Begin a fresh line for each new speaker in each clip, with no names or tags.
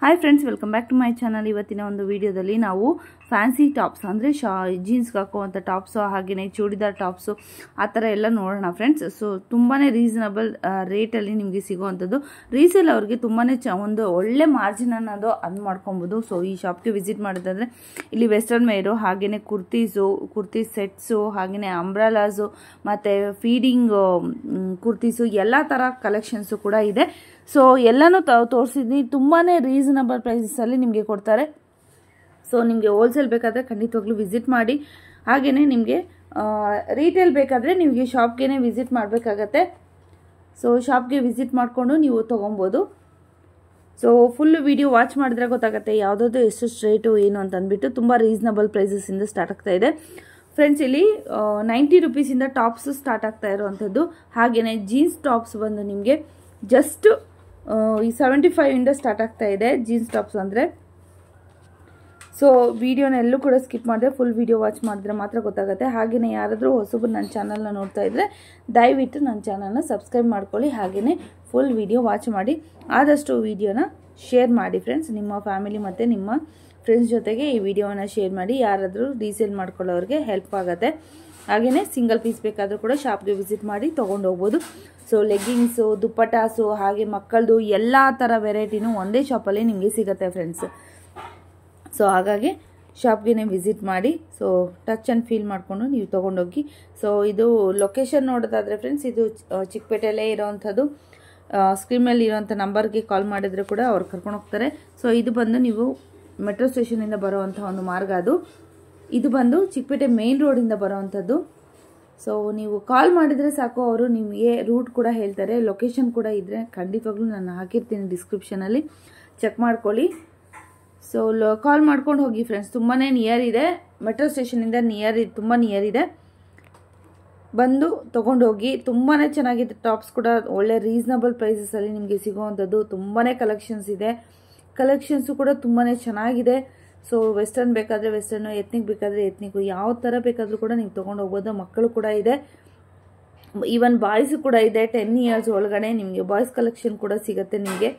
Hi friends, welcome back to my channel. ಇವತ್ತಿನ ಒಂದು ವಿಡಿಯೋದಲ್ಲಿ ನಾವು ಫ್ಯಾನ್ಸಿ ಟಾಪ್ಸ್ ಅಂದರೆ ಜೀನ್ಸ್ಗೆ ಹಾಕುವಂಥ ಟಾಪ್ಸು, ಹಾಗೆಯೇ ಚೂಡಿದಾರ್ ಟಾಪ್ಸು, ಆ ಥರ ಎಲ್ಲ ನೋಡೋಣ ಫ್ರೆಂಡ್ಸ್. ಸೊ ತುಂಬಾ ರೀಸನಬಲ್ ರೇಟಲ್ಲಿ ನಿಮಗೆ ಸಿಗೋವಂಥದ್ದು. ರೀಸೇಲ್ ಅವ್ರಿಗೆ ತುಂಬಾ ಒಂದು ಒಳ್ಳೆ ಮಾರ್ಜಿನ್ ಅನ್ನೋದು ಅದು ಮಾಡ್ಕೊಬೋದು. ಸೊ ಈ ಶಾಪ್ಗೆ ವಿಸಿಟ್ ಮಾಡೋದಾದರೆ ಇಲ್ಲಿ ವೆಸ್ಟರ್ನ್ ವೇರು, ಹಾಗೆಯೇ ಕುರ್ತಿ ಸೆಟ್ಸು, ಹಾಗೆಯೇ ಅಂಬ್ರೆಲಾಸು ಮತ್ತು ಫೀಡಿಂಗ್ ಕುರ್ತೀಸು ಎಲ್ಲ ಥರ ಕಲೆಕ್ಷನ್ಸು ಕೂಡ ಇದೆ. ಸೊ ಎಲ್ಲನೂ ತೋರಿಸಿದ್ದೀನಿ. ತುಂಬಾ ರೀಸನಬಲ್ ಪ್ರೈಸಸಲ್ಲಿ ನಿಮಗೆ ಕೊಡ್ತಾರೆ. ಸೊ ನಿಮಗೆ ಹೋಲ್ಸೇಲ್ ಬೇಕಾದರೆ ಖಂಡಿತವಾಗ್ಲೂ ವಿಸಿಟ್ ಮಾಡಿ. ಹಾಗೆಯೇ ನಿಮಗೆ ರೀಟೇಲ್ ಬೇಕಾದರೆ ನಿಮಗೆ ಶಾಪ್ಗೆ ವಿಸಿಟ್ ಮಾಡಬೇಕಾಗತ್ತೆ. ಸೊ ಶಾಪ್ಗೆ ವಿಸಿಟ್ ಮಾಡಿಕೊಂಡು ನೀವು ತೊಗೊಬೋದು. ಸೊ ಫುಲ್ ವಿಡಿಯೋ ವಾಚ್ ಮಾಡಿದ್ರೆ ಗೊತ್ತಾಗುತ್ತೆ ಯಾವುದಾದ್ರು ಎಷ್ಟು ರೇಟು ಏನು ಅಂತ ಅಂದ್ಬಿಟ್ಟು. ತುಂಬ ರೀಸನಬಲ್ ಪ್ರೈಸಸ್ಸಿಂದ ಸ್ಟಾರ್ಟ್ ಆಗ್ತಾ ಇದೆ ಫ್ರೆಂಡ್ಸ್. ಇಲ್ಲಿ 90 ರುಪೀಸಿಂದ ಟಾಪ್ಸ್ ಸ್ಟಾರ್ಟ್ ಆಗ್ತಾ ಇರೋವಂಥದ್ದು. ಹಾಗೆಯೇ ಜೀನ್ಸ್ ಟಾಪ್ಸ್ ಬಂದು ನಿಮಗೆ ಜಸ್ಟ್ ಈ 75ಇಂದ ಸ್ಟಾರ್ಟ್ ಆಗ್ತಾ ಇದೆ ಜೀನ್ಸ್ ಟಾಪ್ಸ್ ಅಂದರೆ. ಸೊ ವಿಡಿಯೋನ ಎಲ್ಲೂ ಕೂಡ ಸ್ಕಿಪ್ ಮಾಡಿದ್ರೆ ಫುಲ್ ವಿಡಿಯೋ ವಾಚ್ ಮಾಡಿದ್ರೆ ಮಾತ್ರ ಗೊತ್ತಾಗುತ್ತೆ. ಹಾಗೆಯೇ ಯಾರಾದರೂ ಹೊಸಬ್ರು ನನ್ನ ಚಾನಲ್ನ ನೋಡ್ತಾ ಇದ್ದರೆ ದಯವಿಟ್ಟು ನನ್ನ ಚಾನಲ್ನ ಸಬ್ಸ್ಕ್ರೈಬ್ ಮಾಡ್ಕೊಳ್ಳಿ. ಹಾಗೆಯೇ ಫುಲ್ ವಿಡಿಯೋ ವಾಚ್ ಮಾಡಿ, ಆದಷ್ಟು ವಿಡಿಯೋನ ಶೇರ್ ಮಾಡಿ ಫ್ರೆಂಡ್ಸ್. ನಿಮ್ಮ ಫ್ಯಾಮಿಲಿ ಮತ್ತು ನಿಮ್ಮ ಫ್ರೆಂಡ್ಸ್ ಜೊತೆಗೆ ಈ ವಿಡಿಯೋನ ಶೇರ್ ಮಾಡಿ. ಯಾರಾದರೂ ರೀಸೇಲ್ ಮಾಡ್ಕೊಳ್ಳೋರಿಗೆ ಹೆಲ್ಪ್ ಆಗುತ್ತೆ. ಹಾಗೆಯೇ ಸಿಂಗಲ್ ಪೀಸ್ ಬೇಕಾದರೂ ಕೂಡ ಶಾಪ್ಗೆ ವಿಸಿಟ್ ಮಾಡಿ ತೊಗೊಂಡು ಹೋಗ್ಬೋದು. ಸೊ ಲೆಗ್ಗಿಂಗ್ಸು, ದುಪ್ಪಟಾಸು, ಹಾಗೆ ಮಕ್ಕಳದು ಎಲ್ಲ ಥರ ವೆರೈಟಿನೂ ಒಂದೇ ಶಾಪಲ್ಲಿ ನಿಮಗೆ ಸಿಗುತ್ತೆ ಫ್ರೆಂಡ್ಸ್. ಸೊ ಹಾಗಾಗಿ ಶಾಪ್ಗೆ ವಿಸಿಟ್ ಮಾಡಿ. ಸೊ ಟಚ್ ಆ್ಯಂಡ್ ಫೀಲ್ ಮಾಡಿಕೊಂಡು ನೀವು ತೊಗೊಂಡೋಗಿ. ಸೊ ಇದು ಲೊಕೇಶನ್ ನೋಡೋದಾದರೆ ಫ್ರೆಂಡ್ಸ್, ಇದು ಚಿಕ್ಕಪೇಟೆಯಲ್ಲೇ ಇರೋವಂಥದ್ದು. ಸ್ಕ್ರೀನ್ ಮೇಲೆ ಇರೋವಂಥ ನಂಬರ್ಗೆ ಕಾಲ್ ಮಾಡಿದರೆ ಕೂಡ ಅವ್ರು ಕರ್ಕೊಂಡು ಹೋಗ್ತಾರೆ. ಸೊ ಇದು ಬಂದು ನೀವು ಮೆಟ್ರೋ ಸ್ಟೇಷನಿಂದ ಬರೋವಂಥ ಒಂದು ಮಾರ್ಗ ಅದು. ಇದು ಬಂದು ಚಿಕ್ಕಪೇಟೆ ಮೇನ್ ರೋಡಿಂದ ಬರೋವಂಥದ್ದು. ಸೊ ನೀವು ಕಾಲ್ ಮಾಡಿದರೆ ಸಾಕು, ಅವರು ನಿಮಗೆ ರೂಟ್ ಕೂಡ ಹೇಳ್ತಾರೆ. ಲೊಕೇಶನ್ ಕೂಡ ಇದ್ದರೆ ಖಂಡಿತವಾಗ್ಲೂ ನಾನು ಹಾಕಿರ್ತೀನಿ ಡಿಸ್ಕ್ರಿಪ್ಷನಲ್ಲಿ, ಚೆಕ್ ಮಾಡ್ಕೊಳ್ಳಿ. ಸೊ ಕಾಲ್ ಮಾಡ್ಕೊಂಡು ಹೋಗಿ ಫ್ರೆಂಡ್ಸ್. ತುಂಬಾ ನಿಯರ್ ಇದೆ, ಮೆಟ್ರೋ ಸ್ಟೇಷನಿಂದ ತುಂಬ ನಿಯರ್ ಇದೆ. ಬಂದು ತೊಗೊಂಡೋಗಿ. ತುಂಬಾ ಚೆನ್ನಾಗಿದೆ ಟಾಪ್ಸ್ ಕೂಡ, ಒಳ್ಳೆ ರೀಸನಬಲ್ ಪ್ರೈಸಸಲ್ಲಿ ನಿಮಗೆ ಸಿಗೋವಂಥದ್ದು. ತುಂಬಾ ಕಲೆಕ್ಷನ್ಸ್ ಇದೆ, ಕಲೆಕ್ಷನ್ಸು ಕೂಡ ತುಂಬಾ ಚೆನ್ನಾಗಿದೆ. ಸೊ ವೆಸ್ಟರ್ನ್ ಬೇಕಾದರೆ ವೆಸ್ಟರ್ನು, ಎತ್ನಿಕ್ ಬೇಕಾದರೆ ಎತ್ನಿಕ್ಕು, ಯಾವ ಥರ ಬೇಕಾದರೂ ಕೂಡ ನೀವು ತೊಗೊಂಡು ಹೋಗ್ಬೋದು. ಮಕ್ಕಳು ಕೂಡ ಇದೆ, ಈವನ್ ಬಾಯ್ಸು ಕೂಡ ಇದೆ. 10 ಇಯರ್ಸ್ ಒಳಗಡೆ ನಿಮಗೆ ಬಾಯ್ಸ್ ಕಲೆಕ್ಷನ್ ಕೂಡ ಸಿಗುತ್ತೆ ನಿಮಗೆ.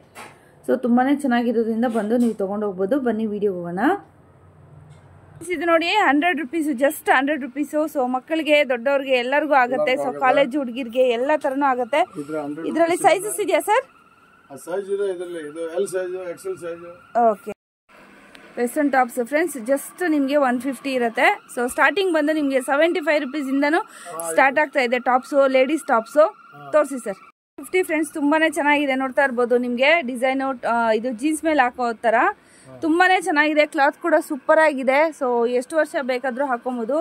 ಸೊ ತುಂಬಾ ಚೆನ್ನಾಗಿರೋದ್ರಿಂದ ಬಂದು ನೀವು ತೊಗೊಂಡು ಹೋಗ್ಬೋದು. ಬನ್ನಿ ವಿಡಿಯೋ ಹೋಗೋಣ. ಇದು ನೋಡಿ 100 ರುಪೀಸು, ಜಸ್ಟ್ 100 ರುಪೀಸು. ಸೊ ಮಕ್ಕಳಿಗೆ, ದೊಡ್ಡವ್ರಿಗೆ ಎಲ್ಲರಿಗೂ ಆಗುತ್ತೆ. ಸೊ ಕಾಲೇಜ್ ಹುಡುಗಿರಿಗೆ ಎಲ್ಲ ಥರನೂ ಆಗುತ್ತೆ. ಇದರಲ್ಲಿ ಸೈಜಸ್ ಇದೆಯಾ sir? Okay. Western tops friends just ನಿಮಗೆ 150 ಇರುತ್ತೆ. ಸೊ ಸ್ಟಾರ್ಟಿಂಗ್ ಬಂದು ನಿಮಗೆ 75 ರುಪೀಸಿಂದನೂ ಸ್ಟಾರ್ಟ್ ಆಗ್ತಾ ಇದೆ ಟಾಪ್ಸು, ಲೇಡೀಸ್ ಟಾಪ್ಸು. ತೋರಿಸಿ ಸರ್. 50 ಫ್ರೆಂಡ್ಸ್, ತುಂಬಾ ಚೆನ್ನಾಗಿದೆ. ನೋಡ್ತಾ ಇರ್ಬೋದು ನಿಮಗೆ ಡಿಸೈನು. ಇದು ಜೀನ್ಸ್ ಮೇಲೆ ಹಾಕೋ ಥರ ತುಂಬಾ ಚೆನ್ನಾಗಿದೆ. ಕ್ಲಾತ್ ಕೂಡ ಸೂಪರ್ ಆಗಿದೆ. ಸೊ ಎಷ್ಟು ವರ್ಷ ಬೇಕಾದರೂ ಹಾಕೊಬೋದು.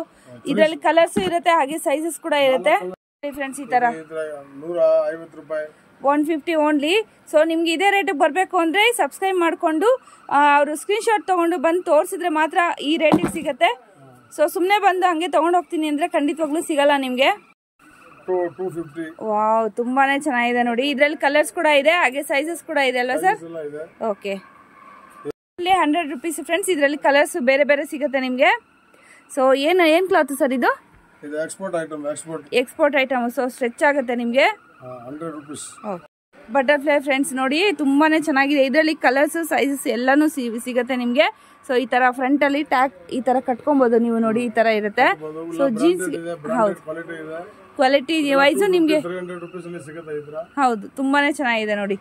ಇದರಲ್ಲಿ ಕಲರ್ಸು ಇರುತ್ತೆ, ಹಾಗೆ ಸೈಜಸ್ ಕೂಡ ಇರುತ್ತೆ ಫ್ರೆಂಡ್ಸ್. ಈ ಥರ 150 ಓನ್ಲಿ. ಸೊ ನಿಮ್ಗೆ ಇದೇ ರೇಟಿಗೆ ಬರಬೇಕು ಅಂದರೆ ಸಬ್ಸ್ಕ್ರೈಬ್ ಮಾಡಿಕೊಂಡು ಅವರು ಸ್ಕ್ರೀನ್ಶಾಟ್ ತೊಗೊಂಡು ಬಂದು ತೋರಿಸಿದ್ರೆ ಮಾತ್ರ ಈ ರೇಟಿಗೆ ಸಿಗುತ್ತೆ. ಸೊ ಸುಮ್ಮನೆ ಬಂದು ಹಂಗೆ ತೊಗೊಂಡು ಹೋಗ್ತೀನಿ ಅಂದರೆ ಖಂಡಿತವಾಗ್ಲೂ ಸಿಗಲ್ಲ ನಿಮಗೆ. ವಾವ್, ತುಂಬಾ ಚೆನ್ನಾಗಿದೆ ನೋಡಿ. ಇದರಲ್ಲಿ ಕಲರ್ಸ್ ಕೂಡ ಇದೆ, ಹಾಗೆ ಸೈಜಸ್ ಕೂಡ ಇದೆ ಅಲ್ವಾ ಸರ್? ಓಕೆ. 100 rupees friends. ಇದರಲ್ಲಿ ಕಲರ್ಸ್ ಬೇರೆ ಬೇರೆ ಸಿಗುತ್ತೆ ನಿಮಗೆ. ಸೊ ಏನು ಕ್ಲಾತ್ ಸರ್ ಇದು? Export item. ಸೊ ಸ್ಟ್ರೆಚ್ ಆಗುತ್ತೆ ನಿಮಗೆ.
100 rupees.
ಬಟರ್ಫ್ಲೈ ಫ್ರೆಂಡ್ಸ್ ನೋಡಿ, ತುಂಬಾ ಚೆನ್ನಾಗಿದೆ. ಇದರಲ್ಲಿ ಕಲರ್ಸ್ ಸೈಜಸ್ ಎಲ್ಲಾನು ಸಿಗುತ್ತೆ ನಿಮಗೆ. ಸೊ ಈ ತರ ಫ್ರಂಟ್ ಅಲ್ಲಿ ಟ್ಯಾಗ್ ಈ ತರ ಕಟ್ಕೊಬಹುದು ನೀವು. ನೋಡಿ ಈ ತರ ಇರುತ್ತೆ. ಸೊ ಜೀನ್ಸ್ ಹೌದು, ಕ್ವಾಲಿಟಿ ವೈಸ್ ನಿಮಗೆ ಹೌದು ತುಂಬಾನೇ ಚೆನ್ನಾಗಿದೆ ನೋಡಿ.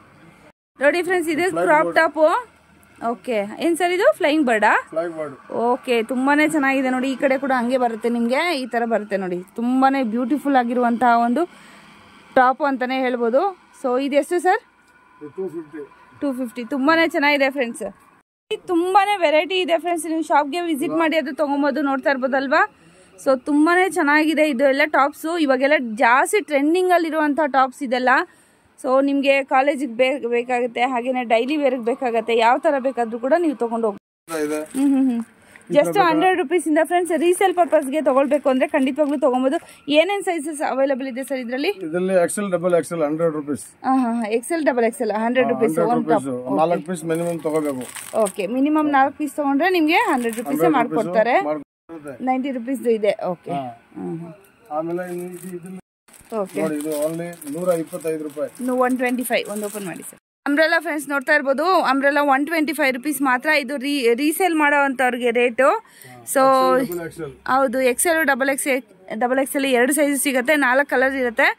ನೋಡಿ ಫ್ರೆಂಡ್ಸ್, ಇದು ಕ್ರಾಪ್ ಟಾಪ್. ಓಕೆ, ಏನ್ ಸರ್ ಇದು? ಫ್ಲೈಯಿಂಗ್ ಬರ್ಡಾ? ಓಕೆ, ತುಂಬಾನೇ ಚೆನ್ನಾಗಿದೆ ನೋಡಿ. ಈ ಕಡೆ ಕೂಡ ಹಂಗೆ ಬರುತ್ತೆ ನಿಮ್ಗೆ, ಈ ತರ ಬರುತ್ತೆ ನೋಡಿ. ತುಂಬಾನೇ ಬ್ಯೂಟಿಫುಲ್ ಆಗಿರುವಂತಹ ಒಂದು ಟಾಪ್ ಅಂತಾನೆ ಹೇಳ್ಬೋದು. ಸೊ ಇದು ಎಷ್ಟು ಸರ್? 250. ತುಂಬಾನೇ ಚೆನ್ನಾಗಿದೆ ಫ್ರೆಂಡ್ಸ್. ತುಂಬಾನೇ ವೆರೈಟಿ ಇದೆ ಫ್ರೆಂಡ್ಸ್. ನೀವು ಶಾಪ್ಗೆ ವಿಸಿಟ್ ಮಾಡಿ ಅದು ತಗೊಬೋದು. ನೋಡ್ತಾ ಇರ್ಬೋದಲ್ವಾ? ಸೊ ತುಂಬಾನೇ ಚೆನ್ನಾಗಿದೆ. ಇದು ಎಲ್ಲ ಟಾಪ್ಸು ಇವಾಗೆಲ್ಲ ಜಾಸ್ತಿ ಟ್ರೆಂಡಿಂಗ್ ಅಲ್ಲಿ ಇರುವಂತಹ ಟಾಪ್ಸ್ ಇದೆಲ್ಲ. ಸೊ ನಿಮ್ಗೆ ಕಾಲೇಜಿಗೆ ಬೇಕಾಗುತ್ತೆ, ಹಾಗೇನೆ ಡೈಲಿ ವೇರ್ಗೆ ಬೇಕಾಗುತ್ತೆ. ಯಾವ ತರ ಬೇಕಾದ್ರೂ ಕೂಡ ನೀವು ತಗೊಂಡು ಹೋಗ್ಬೋದು. ಜಸ್ಟ್ 100 ರುಪೀಸಿಂದ ಫ್ರೆಂಡ್ಸ್. ರೀಸೇಲ್ ಪರ್ಪಸ್ಗೆ ತಗೊಳ್ಬೇಕು ಅಂದ್ರೆ ಖಂಡಿತವಾಗ್ಲೂ ತಗೊಬೋದು. ಏನೇನ್ ಸೈಜಸ್ ಅವೈಲೇಬಲ್ ಇದೆ ಸರ್ ಇದರಲ್ಲಿ?
XL, double XL 100 rupees.
XL, double XL 100 rupees.
4 piece minimum ತಗೋಬೇಕು.
ಓಕೆ, ಮಿನಿಮಮ್ 4 ಪೀಸ್ ತಗೊಂಡ್ರೆ ನಿಮ್ಗೆ 100 ರುಪೀಸ್ ಮಾಡ್ಕೊಡ್ತಾರೆ. 90 ರುಪೀಸ್ ಇದೆ. ಓಕೆ.
ಆಮೇಲೆ ಓಕೆ, ಇದು ಓನ್ಲಿ 125 ರೂಪಾಯಿ.
125. ಒಂದು ಓಪನ್ ಮಾಡಿ ಸರ್. ಅಂಬ್ರೆಲಾ ಫ್ರೆಂಡ್ಸ್ ನೋಡ್ತಾ ಇರ್ಬೋದು, ಅಂಬ್ರೆಲಾ 125 ರುಪೀಸ್ ಮಾತ್ರ. ಇದು ರೀಸೇಲ್ ಮಾಡೋ ಅಂಥವ್ರಿಗೆ ರೇಟು. ಸೊ ಹೌದು, XL ಡಬಲ್ ಎಕ್ಸೆಲ್ 2 ಸೈಜ್ ಸಿಗುತ್ತೆ, 4 ಕಲರ್ ಇರುತ್ತೆ.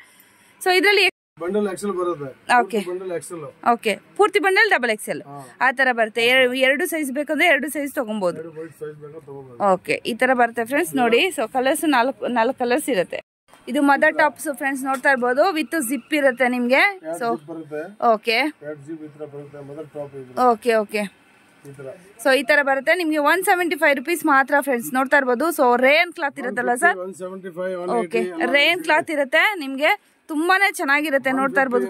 ಸೊ ಇದರಲ್ಲಿ
ಬಂಡಲ್ ಎಕ್ಸೆಲ್ ಬರುತ್ತೆ.
ಓಕೆ ಓಕೆ, ಪೂರ್ತಿ ಬಂಡಲ್ ಡಬಲ್ ಎಕ್ಸೆಲ್ ಆ ಥರ ಬರುತ್ತೆ. 2 ಸೈಜ್ ಬೇಕಂದ್ರೆ 2 ಸೈಜ್ ತೊಗೊಬೋದು. ಓಕೆ, ಈ ಥರ ಬರುತ್ತೆ ಫ್ರೆಂಡ್ಸ್ ನೋಡಿ. ಸೊ ಕಲರ್ಸ್ 4 ಕಲರ್ಸ್ ಇರುತ್ತೆ. ಇದು ಮದರ್ ಟಾಪ್ಸ್ ಫ್ರೆಂಡ್ಸ್ ನೋಡ್ತಾ ಇರ್ಬೋದು, ವಿತ್ ಜಿಪ್ ಇರುತ್ತೆ ನಿಮ್ಗೆ. So okay okay okay, so ಈ ತರ ಬರುತ್ತೆ ನಿಮ್ಗೆ. 175 ರುಪೀಸ್ ಮಾತ್ರ ಫ್ರೆಂಡ್ಸ್ ನೋಡ್ತಾ ಇರ್ಬೋದು. ಸೊ ರೇನ್ ಕ್ಲಾತ್ ಇರುತ್ತಲ್ಲ ಸರ್? ಓಕೆ, ರೇನ್ ಕ್ಲಾತ್ ಇರುತ್ತೆ ನಿಮ್ಗೆ, ತುಂಬಾನೇ ಚೆನ್ನಾಗಿರುತ್ತೆ ನೋಡ್ತಾ ಇರ್ಬೋದು.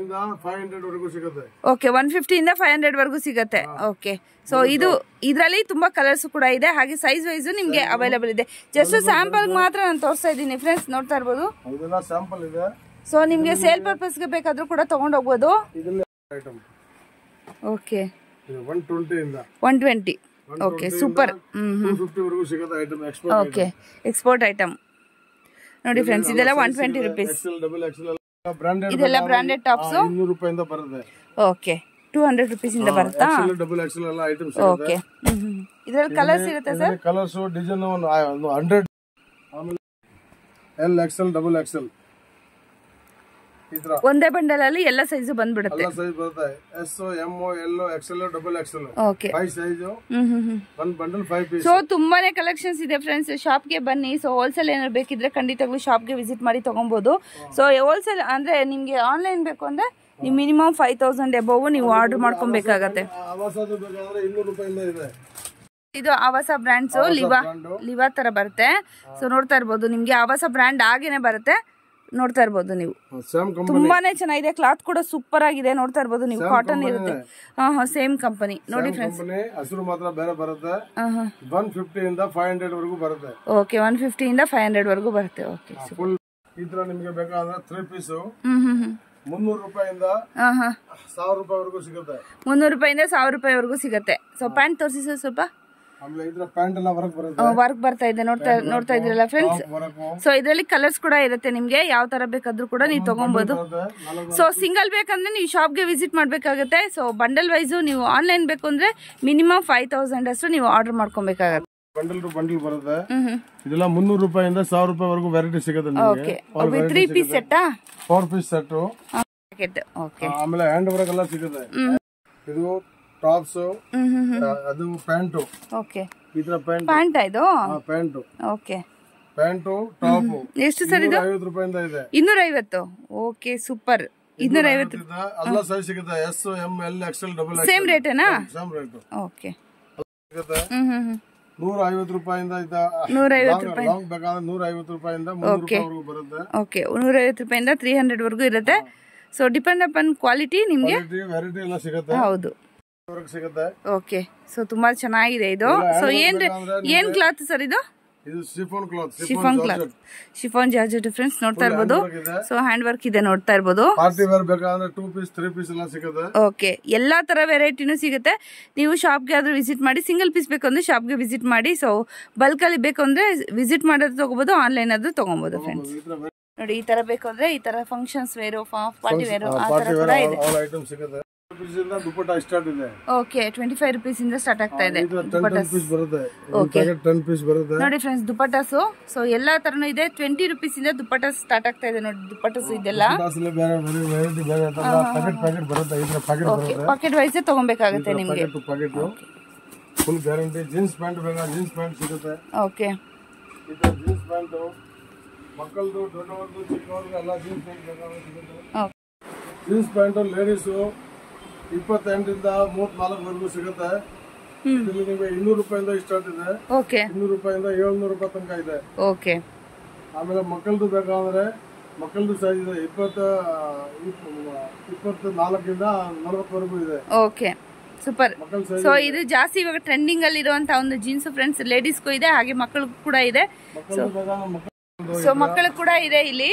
ಓಕೆ, 150 ಇಂದ 500 ವರೆಗೂ ಸಿಗುತ್ತೆ. ಓಕೆ, ಸೊ ಇದರಲ್ಲಿ ತುಂಬಾ ಕಲರ್ಸ್ ಕೂಡ ಇದೆ, ಹಾಗೆ ಸೈಜ್ ವೈಸ್ ನಿಮ್ಗೆ ಅವೈಲೇಬಲ್ ಇದೆ. ಜಸ್ಟ್ ಸ್ಯಾಂಪಲ್ ಮಾತ್ರ ನಾನು ತೋರಿಸ್ತಾ ಇದ್ದೀನಿ ಫ್ರೆಂಡ್ಸ್, ನೋಡ್ತಾ ಇರ್ಬೋದು. ಸೊ ನಿಮ್ಗೆ ಸೇಲ್ ಪರ್ಪಸ್ಗೆ ಬೇಕಾದ್ರೂ ಕೂಡ ತಗೊಂಡ್ ಹೋಗ್ಬೋದು. Okay, 120. Okay, super. Okay, export item ನೋಡಿ ಫ್ರೆಂಡ್ಸ್, ಇದೆಲ್ಲ 120 ರುಪೀಸ್. ಇದೆಲ್ಲ ಬ್ರಾಂಡೆಡ್ ಟಾಪ್ಸ್.
200 ರೂಪಾಯಿಂದ ಬರುತ್ತೆ.
ಓಕೆ, 200 ರುಪೀಸ್ ಇಂದ ಬರುತ್ತಾ?
ಡಬಲ್ ಎಕ್ಸೆಲ್ ಎಲ್ಲ ಐಟಮ್ಸ್.
ಓಕೆ, ಇದರಲ್ಲಿ ಕಲರ್ಸ್ ಇರುತ್ತೆ ಸರ್?
Colours design 100. ಆಮೇಲೆ ಎಲ್ ಎಕ್ಸೆಲ್ ಡಬಲ್ ಎಕ್ಸೆಲ್
ಒಂದೇ ಬಂಡಲ್ ಅಲ್ಲಿ ಎಲ್ಲ ಸೈಜ್ ಬಂದ್ಬಿಡುತ್ತೆ.
ಎಲ್ಲ ಸೈಜ್ ಬರುತ್ತೆ. S, M, L, XL, double XL.
Okay,
5 size, ಒಂದು ಬಂಡಲ್ 5 ಪೀಸ್.
ಸೊ ತುಂಬಾನೇ ಕಲೆಕ್ಷನ್ಸ್ ಇದೆ ಫ್ರೆಂಡ್ಸ್, ಶಾಪ್ಗೆ ಬನ್ನಿ. ಸೊ ಹೋಲ್ಸೇಲ್ ಏನಾದ್ರು ಬೇಕಿದ್ರೆ ಖಂಡಿತವಾಗ್ಲೂ ಶಾಪ್ಗೆ ವಿಸಿಟ್ ಮಾಡಿ ತಗೊಬಹುದು. ಸೊ ಹೋಲ್ಸೇಲ್ ಅಂದ್ರೆ ನಿಮ್ಗೆ ಆನ್ಲೈನ್ ಬೇಕು ಅಂದ್ರೆ ನೀವು ಮಿನಿಮಮ್ 5000 ಎಬೋವ್ ನೀವು ಆರ್ಡರ್ ಮಾಡ್ಕೊಬೇಕಾಗತ್ತೆ. ಇದು ಆವಾಸ ಬ್ರ್ಯಾಂಡ್ಸ್, ಲಿವಾ ತರ ಬರುತ್ತೆ. ಸೊ ನೋಡ್ತಾ ಇರ್ಬೋದು, ನಿಮ್ಗೆ ಆವಾಸ ಬ್ರ್ಯಾಂಡ್ ಆಗೇನೆ ಬರುತ್ತೆ, ನೋಡ್ತಾ ಇರ್ಬೋದು ನೀವು. ತುಂಬಾನೇ ಚೆನ್ನಾಗಿದೆ, ಕ್ಲಾತ್ ಕೂಡ ಸೂಪರ್ ಆಗಿದೆ, ನೋಡ್ತಾ ಇರ್ಬೋದು ನೀವು. ಕಾಟನ್ ಇರುತ್ತೆ. ಸೇಮ್ ಕಂಪನಿ ನೋಡಿ ಫ್ರೆಂಡ್ಸ್.
ಹಸಿರು ಮಾತ್ರ ಬೇರೆ ಬರುತ್ತೆ. 150 ಇಂದ 500 ವರೆಗೂ ಬರುತ್ತೆ.
ಓಕೆ, 150 ಇಂದ 500 ವರೆಗೂ ಬರುತ್ತೆ. ಓಕೆ,
ಇದ್ರ ನಿಮ್ಗೆ ಬೇಕಾದ್ರೆ 3 ಪೀಸ್ 300 ರೂಪಾಯಿಂದ 1000 ರೂಪಾಯಿವರೆಗೂ ಸಿಗುತ್ತೆ.
300 ರೂಪಾಯಿಂದ 1000 ರೂಪಾಯಿವರೆಗೂ ಸಿಗುತ್ತೆ. ಸೊ ಪ್ಯಾಂಟ್ ತೋರಿಸಿ ಸರ್ ಸ್ವಲ್ಪ.
ಆಮೇಲೆ ಇದ್ರ ಪ್ಯಾಂಟ್ ಎಲ್ಲ
ವರ್ಕ್ ಬರ್ತಾ ಇದೆ, ನೋಡ್ತಾ ಇದ್ರಲ್ಲ ಫ್ರೆಂಡ್ಸ್. ಸೊ ಇದರಲ್ಲಿ ಕಲರ್ಸ್ ಕೂಡ ಇರುತ್ತೆ ನಿಮ್ಗೆ, ಯಾವ ತರ ಬೇಕಾದ್ರೂ ಕೂಡ ನೀವು ತಗೊಬಹುದು. ಸೊ ಸಿಂಗಲ್ ಬೇಕಂದ್ರೆ ನೀವು ಶಾಪ್ಗೆ ವಿಸಿಟ್ ಮಾಡ್ಬೇಕಾಗತ್ತೆ. ಸೊ ಬಂಡಲ್ ವೈಸ್ ನೀವು ಆನ್ಲೈನ್ ಬೇಕು ಅಂದ್ರೆ ಮಿನಿಮಮ್ 5000 ಅಷ್ಟು ನೀವು ಆರ್ಡರ್ ಮಾಡ್ಕೊಬೇಕಾಗತ್ತೆ.
ಬಂಡಲ್ ಟು ಬಂಡಲ್ ಬರುತ್ತೆ. ಇದೆಲ್ಲ 300 ರೂಪಾಯಿಂದ 1000 ರೂಪಾಯಿವರೆಗೂ ವೆರೈಟಿ ಸಿಗುತ್ತೆ ನಿಮಗೆ.
3 piece set,
4 piece set.
Okay,
ಆಮೇಲೆ ಹ್ಯಾಂಡ್ ವರ್ಕ್ ಎಲ್ಲ ಸಿಗುತ್ತೆ. ಇದು ಟಾಪ್ಸ್, ಅದು ಪ್ಯಾಂಟ್.
ಓಕೆ,
ಈ ತರ
ಪ್ಯಾಂಟ್ ಇದು
ಪ್ಯಾಂಟ್.
ಓಕೆ,
ಪ್ಯಾಂಟ್ ಟಾಪ್
ಎಷ್ಟು ಸರ್ ಇದು?
250 ರೂಪಾಯಿಂದ ಇದೆ.
250. Okay, super. 250
ಎಲ್ಲ ಸೈಜ್ ಸಿಗುತ್ತೆ. S, M, L, XL, double XL.
Same ರೇಟೇನಾ?
Same rate.
ಓಕೆ,
ಸಿಗುತ್ತೆ. 150 ರೂಪಾಯಿಂದ ಇದೆ.
150 ರೂಪಾಯಿ
ಲಾಂಗ್ ಬೇಕಾದ್ರೆ 150 ರೂಪಾಯಿಂದ 300 ರೂಪಾಯಿವರೆಗೂ ಬರುತ್ತೆ.
ಓಕೆ, 150 ರೂಪಾಯಿಂದ 300 ವರೆಗೂ ಇರುತ್ತೆ. ಸೊ ಡಿಪೆಂಡ್ ಅಪಾನ್ ಕ್ವಾಲಿಟಿ ನಿಮ್ಗೆ
ವೆರೈಟಿ ಎಲ್ಲ ಸಿಗುತ್ತೆ.
ಹೌದು,
ಸಿಗುತ್ತೆ.
ಓಕೆ, ಸೊ ತುಂಬಾ ಚೆನ್ನಾಗಿದೆ ಇದು. ಸೊ ಏನ್ ಕ್ಲಾತ್ ಸರ್ ಇದು?
ಇದು chiffon cloth.
Chiffon georgette friends ನೋಡ್ತಾ ಇರ್ಬೋದು. ಸೊ ಹ್ಯಾಂಡ್ ವರ್ಕ್ ಇದೆ, ನೋಡ್ತಾ ಇರ್ಬೋದು.
ಪಾರ್ಟಿ ವೇರ್ ಬೇಕಾದ್ರೆ 2 ಪೀಸ್ 3 ಪೀಸ್ ಎಲ್ಲ ಸಿಗುತ್ತೆ.
ಓಕೆ, ಎಲ್ಲಾ ತರ ವೆರೈಟಿನೂ ಸಿಗುತ್ತೆ. ನೀವು ಶಾಪ್ಗೆ ಆದ್ರೂ ವಿಸಿಟ್ ಮಾಡಿ. ಸಿಂಗಲ್ ಪೀಸ್ ಬೇಕು ಅಂದ್ರೆ ಶಾಪ್ಗೆ ವಿಸಿಟ್ ಮಾಡಿ. ಸೊ ಬಲ್ಕ್ ಅಲ್ಲಿ ಬೇಕು ಅಂದ್ರೆ ವಿಸಿಟ್ ಮಾಡೋದು ತಗೋಬಹುದು, ಆನ್ಲೈನ್ ಆದ್ರೂ ತಗೋಬಹುದು ಫ್ರೆಂಡ್ಸ್. ನೋಡಿ, ಈ ತರ ಬೇಕು ಅಂದ್ರೆ ಈ ತರ ಫಂಕ್ಷನ್ಸ್ ವೇರು, ಪಾರ್ಟಿ ವೇರು ಆ ತರ ಕೂಡ ಇದೆ.
ದುಪಟ್ಟಾ ಸ್ಟಾರ್ಟ್ ಇದೆ.
ಓಕೆ, 25 ರೂಪೀಸ್ ಇಂದ ಸ್ಟಾರ್ಟ್ ಆಗ್ತಾ ಇದೆ.
10 ಪೀಸ್ ಬರುತ್ತೆ. ಓಕೆ, 10 ಪೀಸ್ ಬರುತ್ತೆ.
ನೋಡಿ ಫ್ರೆಂಡ್ಸ್, ದುಪಟ್ಟಾಸ್. ಸೊ ಎಲ್ಲಾ ತರನು ಇದೆ. 20 ರೂಪೀಸ್ ಇಂದ ದುಪಟ್ಟಾಸ್ ಸ್ಟಾರ್ಟ್ ಆಗ್ತಾ ಇದೆ. ನೋಡಿ ದುಪಟ್ಟಾಸ್ ಇದೆಲ್ಲ
ಪ್ಯಾಕೆಟ್ ಬರುತ್ತೆ. ಇದರ ಪ್ಯಾಕೆಟ್ ಬರುತ್ತೆ.
ಪಾಕೆಟ್ ವೈಸ್ ತಗೊಬೇಕಾಗುತ್ತೆ ನಿಮಗೆ.
Packet full guarantee. Jeans pant ಬೇಕಾ ಜೀನ್ಸ್ ಪ್ಯಾಂಟ್ ಸಿಗುತ್ತೆ.
ಓಕೆ,
ಇದು ಜೀನ್ಸ್ ಪ್ಯಾಂಟ್ ಮಕ್ಕಳದು, ದೊಡ್ಡವರದು, ಚಿಕ್ಕವರದು ಎಲ್ಲ ಜೀನ್ಸ್ ಪ್ಯಾಂಟ್ ಬೇಕಾದ್ರೆ ಸಿಗುತ್ತೆ. ಜೀನ್ಸ್ ಪ್ಯಾಂಟ್ ಲೇಡೀಸ್ 28 ಇಂದ 34 ವರೆಗೂ ಸಿಗುತ್ತೆ. ಇಲ್ಲಿ ನಿಮಗೆ 200 ರೂಪಾಯಿಂದ ಸ್ಟಾರ್ಟ್ ಇದೆ.
ಓಕೆ,
200 ರೂಪಾಯಿಂದ 700 ರೂಪಾಯಿ ತನಕ ಇದೆ.
ಓಕೆ,
ಆಮೇಲೆ ಮಕ್ಕಳದು ಬೇಕಾದ್ರೆ ಮಕ್ಕಳದು ಸೈಜ್ ಇದೆ 24 ಇಂದ 40 ವರೆಗೂ ಇದೆ.
Okay, super. ಸೊ ಇದು ಜಾಸ್ತಿ ಇವಾಗ ಟ್ರೆಂಡಿಂಗ್ ಅಲ್ಲಿ ಇರುವಂತ ಒಂದು ಜೀನ್ಸ್ ಫ್ರೆಂಡ್ಸ್, ಲೇಡೀಸ್ಗೂ ಇದೆ ಹಾಗೆ ಮಕ್ಕಳಿಗೂ ಕೂಡ ಇದೆ. ಸೊ ಮಕ್ಕಳಿಗೆ ಕೂಡ ಇದೆ ಇಲ್ಲಿ.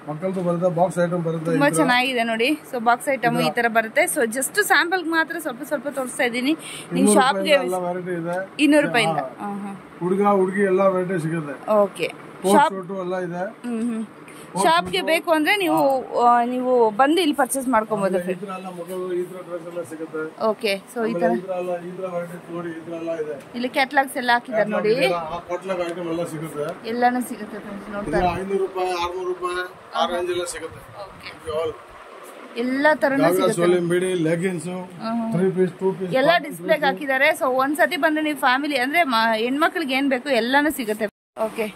ಮಕ್ಕಳದು ಬರುತ್ತೆ, ಬಾಕ್ಸ್ ಐಟಮ್ ಬರುತ್ತೆ.
ತುಂಬಾ ಚೆನ್ನಾಗಿದೆ ನೋಡಿ. ಸೊ ಬಾಕ್ಸ್ ಐಟಮ್ ಈ ತರ ಬರುತ್ತೆ. ಸೊ ಜಸ್ಟ್ ಸ್ಯಾಂಪಲ್ ಮಾತ್ರ ಸ್ವಲ್ಪ ತೋರಿಸ್ತಾ ಇದ್ದೀನಿ. ನೀವು ಶಾಪ್ಗೆ 200 ರೂಪಾಯಿಂದ
ಹುಡುಗ ಹುಡುಗಿ ಎಲ್ಲ ವೆರೈಟಿ ಸಿಗುತ್ತೆ.
ಓಕೆ,
ಶೂಟ್ ಎಲ್ಲ ಇದೆ.
ಶಾಪ್ಗೆ ಬೇಕು ಅಂದ್ರೆ ನೀವು ಬಂದು ಇಲ್ಲಿ ಪರ್ಚೇಸ್ ಮಾಡ್ಕೊಬಹುದು. ಓಕೆ, ಸೊ ಈ ತರ ಇಲ್ಲಿ ಕ್ಯಾಟಲಾಗ್ಸ್ ಎಲ್ಲ ಹಾಕಿದ್ದಾರೆ ನೋಡಿ, ಎಲ್ಲಾನು ಸಿಗುತ್ತೆ ಫ್ರೆಂಡ್ಸ್. ನೋಡ್ತಾರೆ
500 ರೂಪಾಯಿ 600 ರೂಪಾಯಿ ಆ ರೇಂಜ್ ಎಲ್ಲ ಸಿಗುತ್ತೆ.
ಎಲ್ಲಾ ತರನೂ ಸಿಗುತ್ತೆ.
ಲೆಗಿನ್ಸ್ 3 ಪೀಸ್ 2 ಪೀಸ್
ಎಲ್ಲ ಡಿಸ್ಪ್ಲೇಗೆ ಹಾಕಿದ್ದಾರೆ. ಸೊ ಒಂದ್ಸತಿ ಬಂದ್ರೆ ನೀವು ಫ್ಯಾಮಿಲಿ ಅಂದ್ರೆ ಹೆಣ್ಮಕ್ಳಿಗೆ ಏನ್ ಬೇಕು ಎಲ್ಲಾನು ಸಿಗುತ್ತೆ. ಓಕೆ,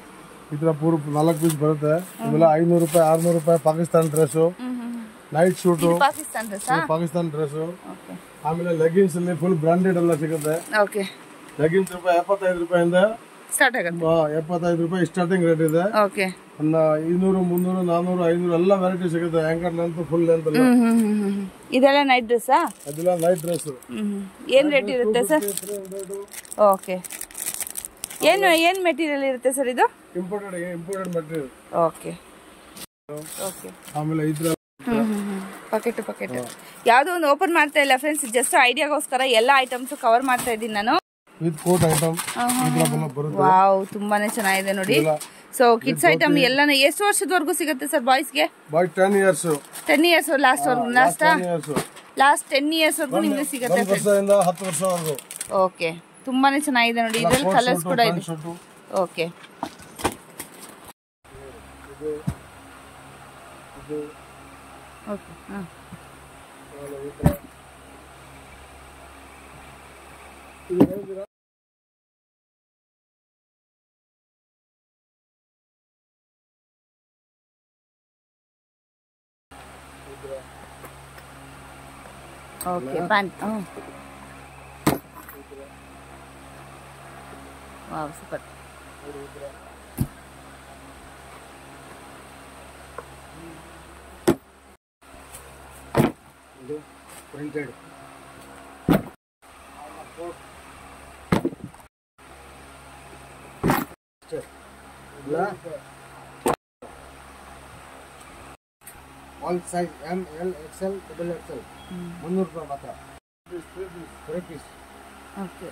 ಇದರ ಪೂರ 4 ಪೀಸ್ ಬರುತ್ತೆ. ಇವೆಲ್ಲ 500 ರೂಪಾಯಿ 600 ರೂಪಾಯಿ Pakistan dress, night shoot Pakistan dress. ಆಮೇಲೆ ಲೆಗಿನ್ಸ್ ಅಲ್ಲಿ ಫುಲ್ ಬ್ರಾಂಡೆಡ್ ಎಲ್ಲ ಸಿಗುತ್ತೆ.
ಓಕೆ,
ಲೆಗಿನ್ಸ್ ರೂಪಾಯಿ 75 ರೂಪಾಯಿಂದ
ಸ್ಟಾರ್ಟ್ ಆಗುತ್ತೆ.
75 ರೂಪಾಯಿ ಸ್ಟಾರ್ಟಿಂಗ್ ರೇಟ್ ಇದೆ.
ಓಕೆ,
200 300 400 500 ಎಲ್ಲ ವೆರೈಟಿ ಸಿಗುತ್ತೆ. ಆಂಕರ್ ಲೆಂತ್ ಫುಲ್ ಲೆಂತ್ ಎಲ್ಲ.
ಇದೆಲ್ಲ ನೈಟ್ ಡ್ರೆಸ್.
ಅದೆಲ್ಲ ನೈಟ್ ಡ್ರೆಸ್.
ಏನ್ ರೇಟ್ ಇರುತ್ತೆ ಸರ್? ಓಕೆ, ಏನ್ ಮೆಟೀರಿಯಲ್ ಇರುತ್ತೆ ಸರ್ ಇದು?
Imported material.
Okay okay.
ಆಮೇಲೆ ಇದ್ರ
ಪಕೆಟ್ ಯಾವ್ದೋ ಒಂದು ಓಪನ್ ಮಾಡ್ತಾ ಇಲ್ಲ ಫ್ರೆಂಡ್ಸ್, ಜಸ್ಟ್ ಐಡಿಯಾಗೋಸ್ಕರ ಎಲ್ಲ ಐಟಮ್ಸ್ ಕವರ್ ಮಾಡ್ತಾ ಇದ್ದೀನಿ ನಾನು.
ವಿತ್ ಕೋಟ್ ಐಟಮ್ ಬರುತ್ತೆ.
ವಾವ್, ತುಂಬಾನೇ ಚೆನ್ನಾಗಿದೆ ನೋಡಿ. ಸೊ ಕಿಡ್ಸ್ ಐಟಮ್ ಎಲ್ಲಾನು ಎಷ್ಟು ವರ್ಷದವರೆಗೂ ಸಿಗುತ್ತೆ ಸರ್ ಬಾಯ್ಸ್ಗೆ?
ಬಾಯ್ 10 ಇಯರ್ಸ್.
10 ಇಯರ್ಸ್ ಲಾಸ್ಟ್ 10 ಇಯರ್ಸ್ ವರೆಗೂ ನಿಮ್ಗೆ ಸಿಗುತ್ತೆ.
10 ವರ್ಷವರೆಗೂ.
ಓಕೆ, ತುಂಬಾನೇ ಚೆನ್ನಾಗಿದೆ ನೋಡಿ. ಇದ್ರಲ್ಲಿ ಕಲರ್ಸ್ ಕೂಡ ಇದೆ. Okay, okay. Okay, pant. Wow, super.
Printed. All size M L XL XXL 300 ರೂಪಾಯಿ ಮಾತ್ರ. 3 ಪೀಸ್.
Okay,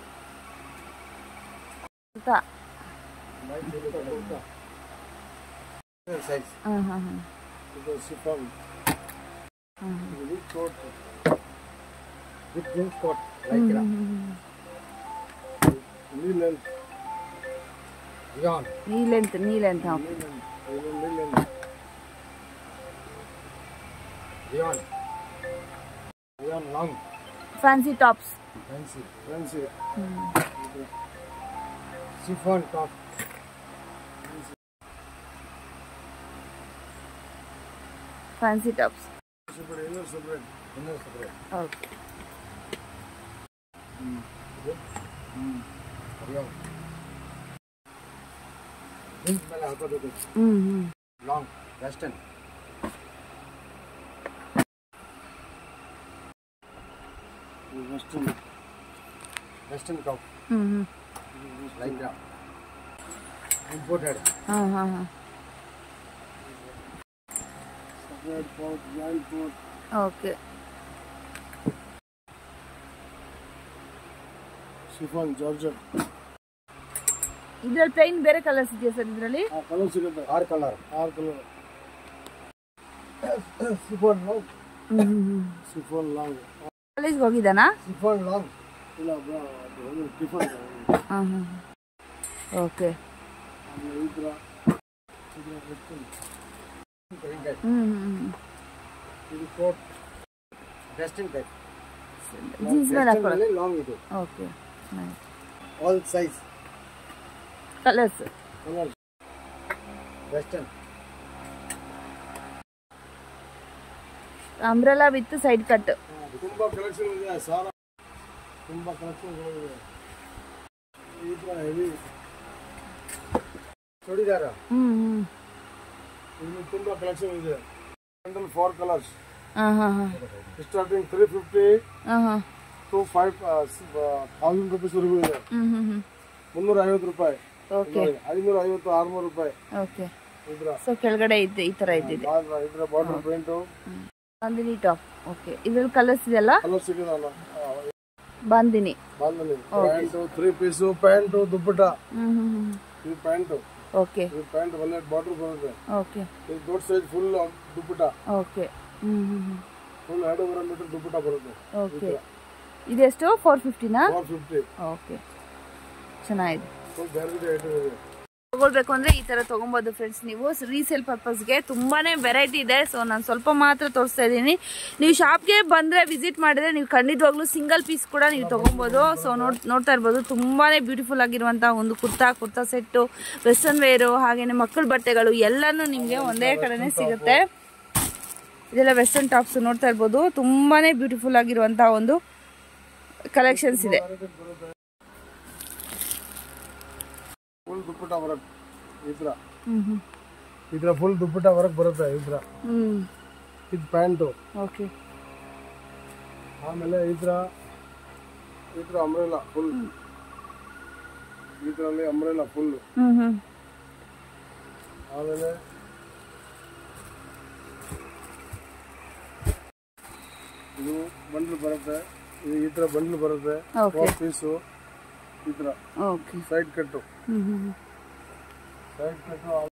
size. ಇದು ಶಿಫಾನ್. ಇದು coat with jeans coat Lycra. Knee length. Long.
Fancy tops.
Fancy chiffon top.
Fancy tops.
Separate.
Okay.
ಮೇಲೆ ಹಾಕೋದು. Long western. Western top. Like imported.
Okay.
Chiffon georgette.
ಇದ್ರಲ್ಲಿ plain ಬೇರೆ colours ಇದೆಯಾ sir? ಇದರಲ್ಲಿ
colour ಸಿಗುತ್ತೆ. 6 colour. Chiffon long. Chiffon long.
ಕಾಲೇಜ್ಗೆ ಹೋಗಿದ್ದಾನಾ?
Chiffon long. ಇಲ್ಲ ಟಿಫನ್.
ಓಕೆ.
ಇದು ಕೋಟ್ ವೆಸ್ಟರ್ನ್ ಟೈಪ್.
ಜೀನ್ಸ್ ಮೇಲೆ ಹಾಕೊಳ್ಳಿ.
ಲಾಂಗ್ ಇದು.
Okay, nice.
All size.
Colours.
Western.
Umbrella with side cut.
ತುಂಬಾ ಕಲೆಕ್ಷನ್ ಇದೆ. ಸಾರ ತುಂಬಾ ಕಲೆಕ್ಷನ್ ಇದೆ. ಈ ತರ ಹೆವಿ ಚೂಡಿದಾರ. ಇಲ್ಲಿ ತುಂಬಾ ಕಲೆಕ್ಷನ್ ಇದೆ. 4 ಕಲರ್ಸ್. ಸ್ಟಾರ್ಟಿಂಗ್ 350 to 5,000 rupees ವರೆಗೂ ಇದೆ. 350 ರೂಪಾಯಿ.
ಓಕೆ.
550 600 ರೂಪಾಯಿ.
ಓಕೆ. ಸೊ ಕೆಳಗಡೆ ಇದೆ ಈ ತರ ಇದೆ.
ಇದರ border print.
Bandhani top. Okay. ಇದ್ರಲ್ಲಿ ಕಲರ್ಸ್ ಇದೆಯಲ್ಲ?
ಕಲರ್ಸ್ ಇದೆಯಲ್ಲ.
Bandhani.
Pant 3 piece pant dupatta. ಇದು ಪ್ಯಾಂಟ್.
ಓಕೆ
ಇದು ಪ್ಯಾಂಟ್ ವಲ್ಲೆಟ್ ಬಾರ್ಡರ್ ಬರುತ್ತೆ.
ಓಕೆ
ಇದು ದೊಡ್ಡ size full dupatta.
Okay
full 2.5 metre dupatta ಬರುತ್ತೆ.
ಓಕೆ ಇದೆಷ್ಟು 450ನಾ?
450.
ಓಕೆ ಚೆನ್ನಾಗಿದೆ.
ಫುಲ್ ಗ್ಯಾರಂಟಿ ಐಟಮ್ ಇದೆ.
ತಗೊಳ್ಬೇಕು ಅಂದರೆ ಈ ಥರ ತೊಗೊಬೋದು ಫ್ರೆಂಡ್ಸ್. ನೀವು ರೀಸೇಲ್ ಪರ್ಪಸ್ಗೆ ತುಂಬಾ ವೆರೈಟಿ ಇದೆ. ಸೊ ನಾನು ಸ್ವಲ್ಪ ಮಾತ್ರ ತೋರಿಸ್ತಾ ಇದ್ದೀನಿ. ನೀವು ಶಾಪ್ಗೆ ಬಂದರೆ ವಿಸಿಟ್ ಮಾಡಿದ್ರೆ ನೀವು ಖಂಡಿತವಾಗ್ಲೂ ಸಿಂಗಲ್ ಪೀಸ್ ಕೂಡ ನೀವು ತೊಗೊಬೋದು. ಸೊ ನೋಡ್ತಾ ಇರ್ಬೋದು ತುಂಬಾ ಬ್ಯೂಟಿಫುಲ್ ಆಗಿರುವಂಥ ಒಂದು ಕುರ್ತಾ ಸೆಟ್ಟು, ವೆಸ್ಟರ್ನ್ ವೇರು, ಹಾಗೆಯೇ ಮಕ್ಕಳ ಬಟ್ಟೆಗಳು ಎಲ್ಲನೂ ನಿಮಗೆ ಒಂದೇ ಕಡೆನೇ ಸಿಗುತ್ತೆ. ಇದೆಲ್ಲ ವೆಸ್ಟರ್ನ್ ಟಾಪ್ಸ್ ನೋಡ್ತಾ ಇರ್ಬೋದು. ತುಂಬಾ ಬ್ಯೂಟಿಫುಲ್ ಆಗಿರುವಂಥ ಒಂದು ಕಲೆಕ್ಷನ್ಸ್ ಇದೆ.
ಫುಲ್ ದುಪ್ಪಟ ವರ್ಕ್ ಈ ತರ ಫುಲ್ ದುಪ್ಪಟ ವರ್ಕ್ ಬರುತ್ತೆ ಈ ತರ. ಇದು ಪ್ಯಾಂಟು.
ಓಕೆ
ಆಮೇಲೆ ಈ ತರ ಅಂಬ್ರೆಲಾ ಫುಲ್. ಈ ತರಲ್ಲಿ ಅಂಬ್ರೆಲಾ ಫುಲ್. ಆಮೇಲೆ ಇದು ಬಂಡ್ಲ್ ಬರುತ್ತೆ. ಇದು ಈ ತರ ಬಂಡ್ಲ್ ಬರುತ್ತೆ. 4 ಪೀಸು ಈ ತರ. ಸೈಡ್ ಕಟ್ಟು.